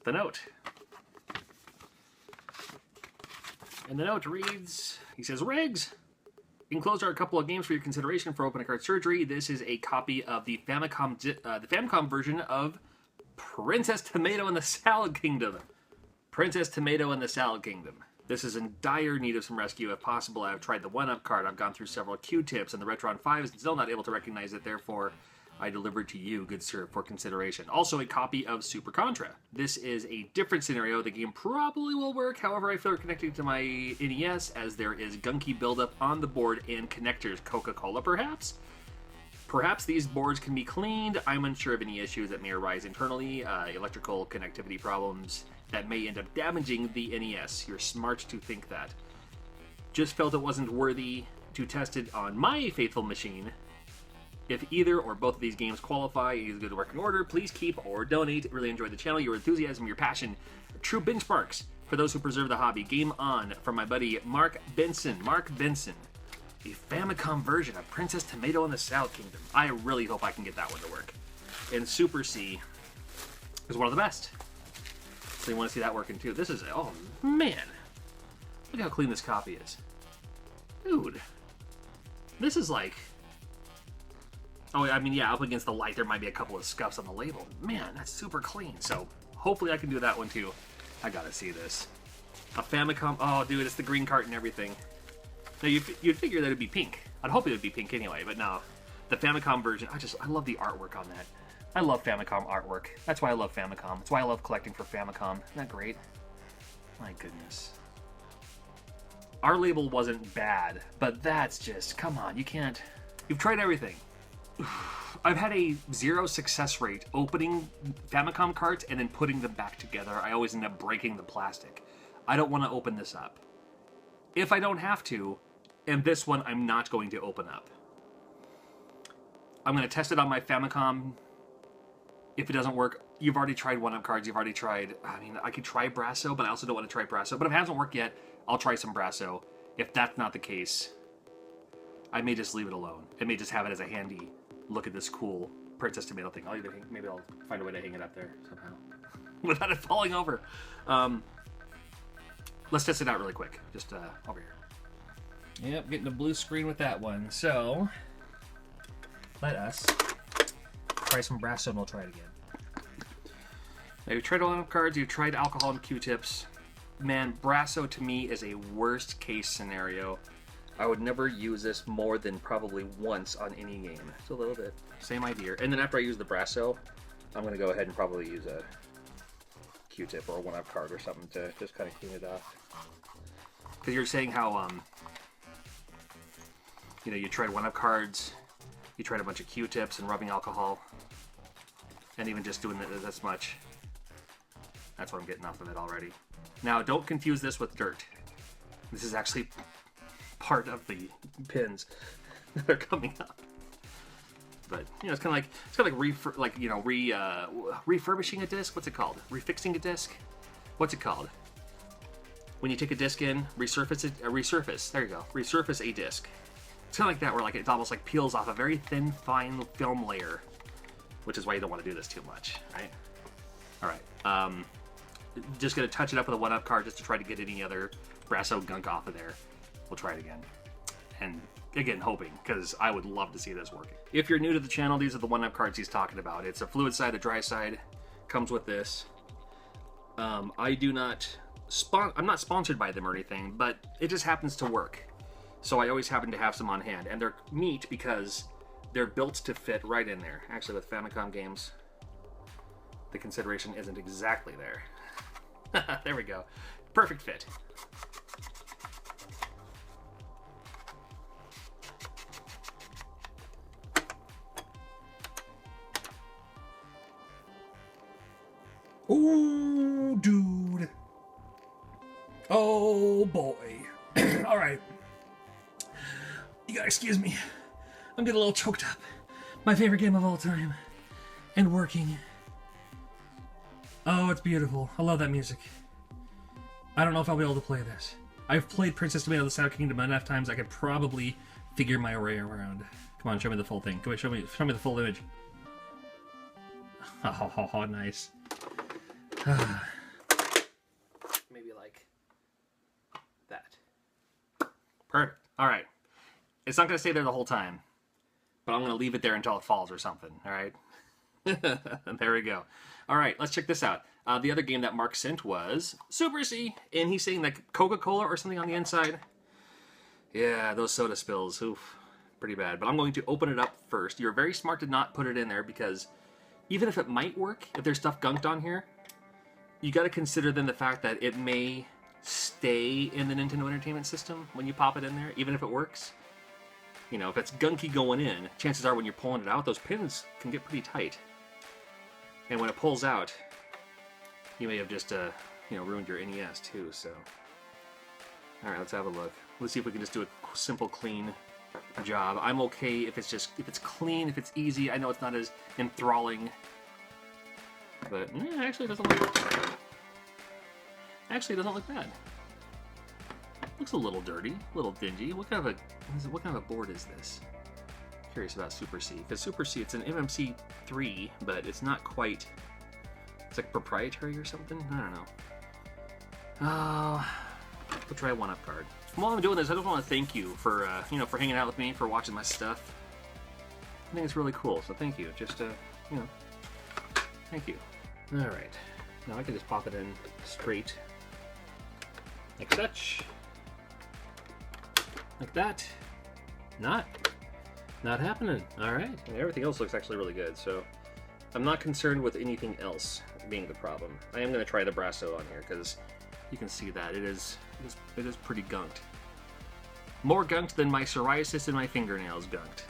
the note. And the note reads, he says, Rigg'd, enclosed are a couple of games for your consideration for open card surgery. This is a copy of the Famicom version of Princess Tomato and the Salad Kingdom. Princess Tomato and the Salad Kingdom. This is in dire need of some rescue. If possible, I've tried the 1-up card. I've gone through several Q-tips, and the Retron 5 is still not able to recognize it. Therefore, I delivered to you, good sir, for consideration. Also, a copy of Super Contra. This is a different scenario. The game probably will work. However, I feel connecting to my NES, as there is gunky buildup on the board and connectors. Coca-Cola, perhaps? Perhaps these boards can be cleaned. I'm unsure of any issues that may arise internally. Electrical connectivity problems that may end up damaging the NES. You're smart to think that. Just felt it wasn't worthy to test it on my faithful machine. If either or both of these games qualify and is good working order, please keep or donate. Really enjoyed the channel. Your enthusiasm, your passion, true benchmarks for those who preserve the hobby. Game on from my buddy Mark Benson. Mark Benson. A Famicom version of Princess Tomato and the Salad Kingdom. I really hope I can get that one to work. And Super C is one of the best. So you want to see that working too. This is, oh man. Look how clean this copy is. Dude. This is like, oh, I mean, yeah, up against the light, there might be a couple of scuffs on the label. Man, that's super clean. So hopefully I can do that one too. I gotta see this. A Famicom, oh dude, it's the green cart and everything. Now you'd figure that it'd be pink. I'd hope it would be pink anyway, but no. The Famicom version, I love the artwork on that. I love Famicom artwork. That's why I love Famicom. That's why I love collecting for Famicom. Isn't that great? My goodness. Our label wasn't bad, but that's just, come on, you can't. You've tried everything. I've had a 0 success rate opening Famicom carts and then putting them back together. I always end up breaking the plastic. I don't want to open this up. If I don't have to, and this one I'm not going to open up. I'm going to test it on my Famicom. If it doesn't work, you've already tried 1-up cards, you've already tried, I mean, I could try Brasso, but I also don't want to try Brasso. But if it hasn't worked yet, I'll try some Brasso. If that's not the case, I may just leave it alone. I may just have it as a handy look at this cool Princess Tomato thing. Maybe I'll find a way to hang it up there somehow without it falling over. Let's test it out really quick. Just over here. Yep, getting a blue screen with that one. So let us try some Brasso and we'll try it again. Now, you've tried 1-up cards, you've tried alcohol and Q-tips. Man, Brasso to me is a worst case scenario. I would never use this more than probably once on any game. Just a little bit. Same idea. And then after I use the Brasso, I'm going to go ahead and probably use a Q-tip or a 1-up card or something to just kind of clean it off. Because you're saying how, you know, you tried 1-up cards, you tried a bunch of Q-tips and rubbing alcohol, and even just doing this much. That's what I'm getting off of it already. Now, don't confuse this with dirt. This is actually part of the pins that are coming up. But you know, it's kind of like refurbishing a disc. What's it called? Refixing a disc. What's it called? When you take a disc in, resurface it. Resurface. There you go. Resurface a disc. It's kind of like that, where like it almost like peels off a very thin, fine film layer, which is why you don't want to do this too much, right? All right. Just gonna touch it up with a 1-up card just to try to get any other Brasso gunk off of there. We'll try it again. And again, hoping, because I would love to see this working. If you're new to the channel, these are the 1-up cards he's talking about. It's a fluid side, a dry side. Comes with this. I'm not sponsored by them or anything, but it just happens to work. So I always happen to have some on hand. And they're neat because they're built to fit right in there. Actually, with Famicom games, the consideration isn't exactly there. There we go. Perfect fit. Oh, dude. Oh, boy. All right. You gotta excuse me. I'm getting a little choked up. My favorite game of all time. And working. Oh, it's beautiful. I love that music. I don't know if I'll be able to play this. I've played Princess Tomato the Salad Kingdom enough times I could probably figure my way around. Come on, show me the full thing. Come on, show me the full image. Oh, nice. It's not going to stay there the whole time, but I'm going to leave it there until it falls or something, all right? There we go. All right, let's check this out. The other game that Mark sent was Super C, and he's saying like Coca-Cola or something on the inside. Yeah, those soda spills, oof, pretty bad. But I'm going to open it up first. You're very smart to not put it in there because even if it might work, if there's stuff gunked on here, you got to consider then the fact that it may stay in the Nintendo Entertainment System when you pop it in there, even if it works. You know, if it's gunky going in, chances are when you're pulling it out, those pins can get pretty tight. And when it pulls out, you may have just, ruined your NES too, so. All right, let's have a look. Let's see if we can just do a simple, clean job. I'm okay if it's clean, if it's easy. I know it's not as enthralling, but actually it doesn't look. Actually, it doesn't look bad. Looks a little dirty, a little dingy. What kind of a board is this? Curious about Super C, because Super C, it's an MMC 3, but it's not quite. It's like proprietary or something. I don't know. We'll try a one-up card. While I'm doing this, I just want to thank you for for hanging out with me, for watching my stuff. I think it's really cool, so thank you. Just thank you. All right, now I can just pop it in straight, like such. Like that. Not happening. All right. And everything else looks actually really good, so I'm not concerned with anything else being the problem. I am going to try the Brasso on here because you can see that it is pretty gunked. More gunked than my psoriasis and my fingernails gunked.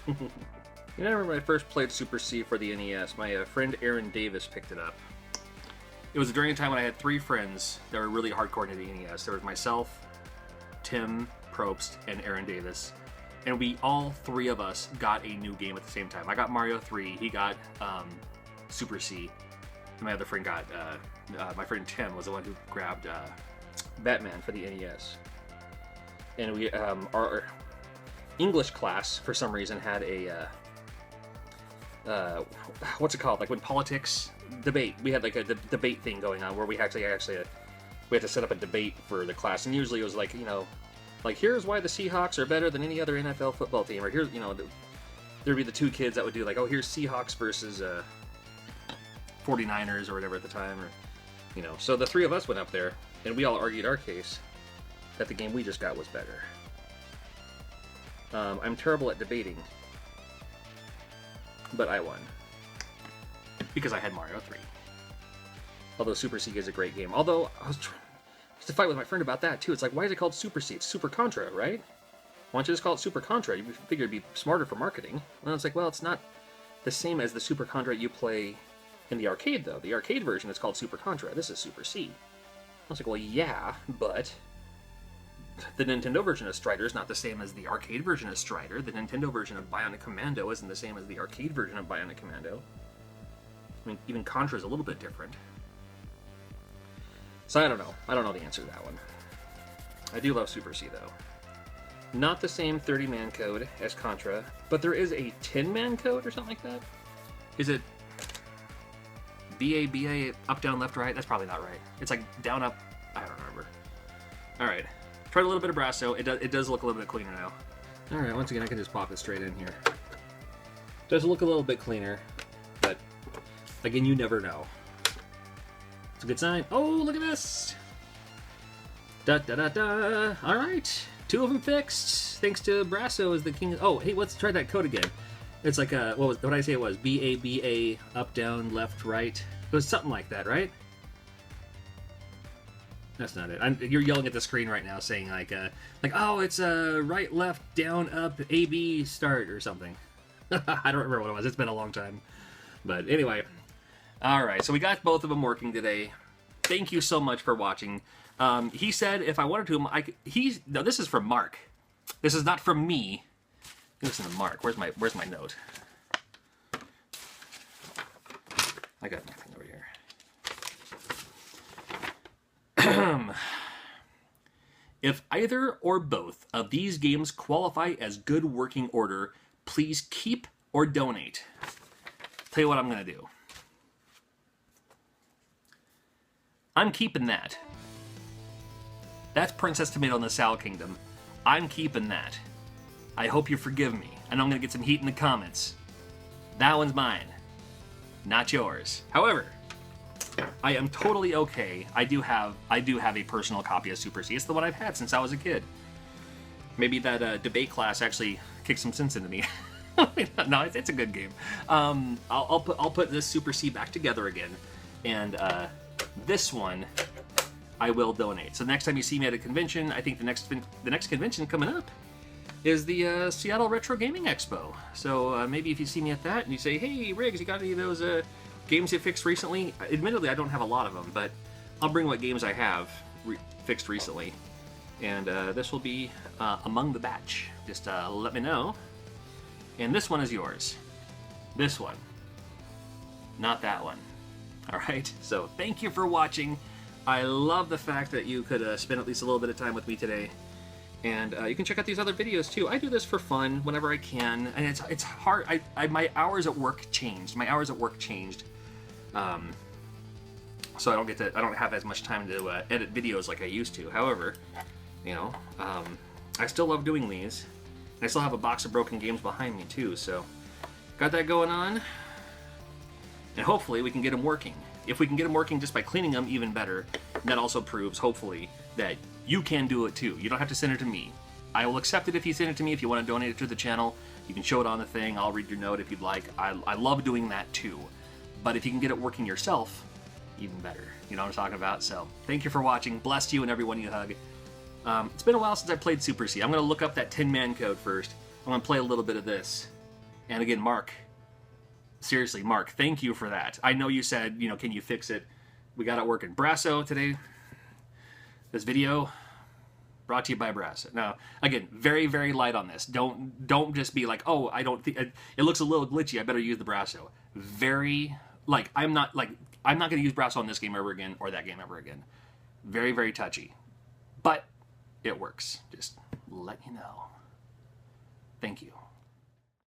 I remember when I first played Super C for the NES, my friend Aaron Davis picked it up. It was during a time when I had 3 friends that were really hardcore into the NES. There was myself, Tim Probst, and Aaron Davis, and we all 3 of us got a new game at the same time. I got Mario 3, he got Super C, and my other friend got my friend Tim was the one who grabbed Batman for the NES. And we our English class for some reason had a what's it called, like when politics debate, we had like a debate thing going on where we actually we had to set up a debate for the class, and usually it was like, like, here's why the Seahawks are better than any other NFL football team, or here's, there'd be the 2 kids that would do like, oh, here's Seahawks versus 49ers or whatever at the time, or, so the 3 of us went up there, and we all argued our case that the game we just got was better. I'm terrible at debating, but I won. Because I had Mario 3. Although Super C is a great game. Although, I was to fight with my friend about that, too. It's like, why is it called Super C? It's Super Contra, right? Why don't you just call it Super Contra? You figure it'd be smarter for marketing. And it's like, well, it's not the same as the Super Contra you play in the arcade, though. The arcade version is called Super Contra. This is Super C. I was like, well, yeah, but the Nintendo version of Strider is not the same as the arcade version of Strider. The Nintendo version of Bionic Commando isn't the same as the arcade version of Bionic Commando. I mean, even Contra is a little bit different. So I don't know. I don't know the answer to that one. I do love Super C, though. Not the same 30-man code as Contra, but there is a 10-man code or something like that? Is it BA, up, down, left, right? That's probably not right. It's like down, up. I don't remember. All right. Tried a little bit of Brasso. It does look a little bit cleaner now. All right. Once again, I can just pop it straight in here. Does look a little bit cleaner, but again, you never know. It's a good sign. Oh, look at this! Da da da da! All right, 2 of them fixed. Thanks to Brasso as the king. Oh, hey, let's try that code again. It's like what did I say it was? BA, up, down, left, right. It was something like that, right? That's not it. You're yelling at the screen right now, saying like oh, it's right, left, down, up, AB, start or something. I don't remember what it was. It's been a long time. But anyway. Alright, so we got both of them working today. Thank you so much for watching. He said if I wanted to, no, this is from Mark. This is not from me. Listen to Mark. Where's my note? I got nothing over here. If either or both of these games qualify as good working order, please keep or donate. Tell you what I'm going to do. I'm keeping that. That's Princess Tomato in the Salad Kingdom. I'm keeping that. I hope you forgive me. I know I'm going to get some heat in the comments. That one's mine, not yours. However, I am totally okay. I do have a personal copy of Super C. It's the one I've had since I was a kid. Maybe that debate class actually kicked some sense into me. No, it's a good game. I'll put this Super C back together again, and this one I will donate. So next time you see me at a convention, I think the next convention coming up is the Seattle Retro Gaming Expo. So maybe if you see me at that and you say, "Hey, Riggs, you got any of those games you fixed recently?" Admittedly, I don't have a lot of them, but I'll bring what games I have fixed recently, and this will be among the batch. Just let me know. And this one is yours. This one, not that one. All right. So thank you for watching. I love the fact that you could spend at least a little bit of time with me today. And you can check out these other videos too. I do this for fun whenever I can, and it's hard. My hours at work changed. So I don't have as much time to edit videos like I used to. However, you know, I still love doing these. And I still have a box of broken games behind me too. So got that going on, and hopefully we can get them working. If we can get them working just by cleaning them, even better. And that also proves, hopefully, that you can do it too. You don't have to send it to me. I will accept it if you send it to me. If you want to donate it to the channel, you can show it on the thing. I'll read your note if you'd like. I love doing that too. But if you can get it working yourself, even better. You know what I'm talking about? So thank you for watching. Bless you and everyone you hug. It's been a while since I played Super C. I'm going to look up that Tin Man code first. I'm going to play a little bit of this. And again, Mark. Seriously, Mark, thank you for that. I know you said, you know, can you fix it? We got it working. Brasso today. This video brought to you by Brasso. Now, again, very, very light on this. Don't just be like, oh, I don't think it looks a little glitchy. I better use the Brasso. Very, like, I'm not going to use Brasso on this game ever again or that game ever again. Very, very touchy. But it works. Just let you know. Thank you.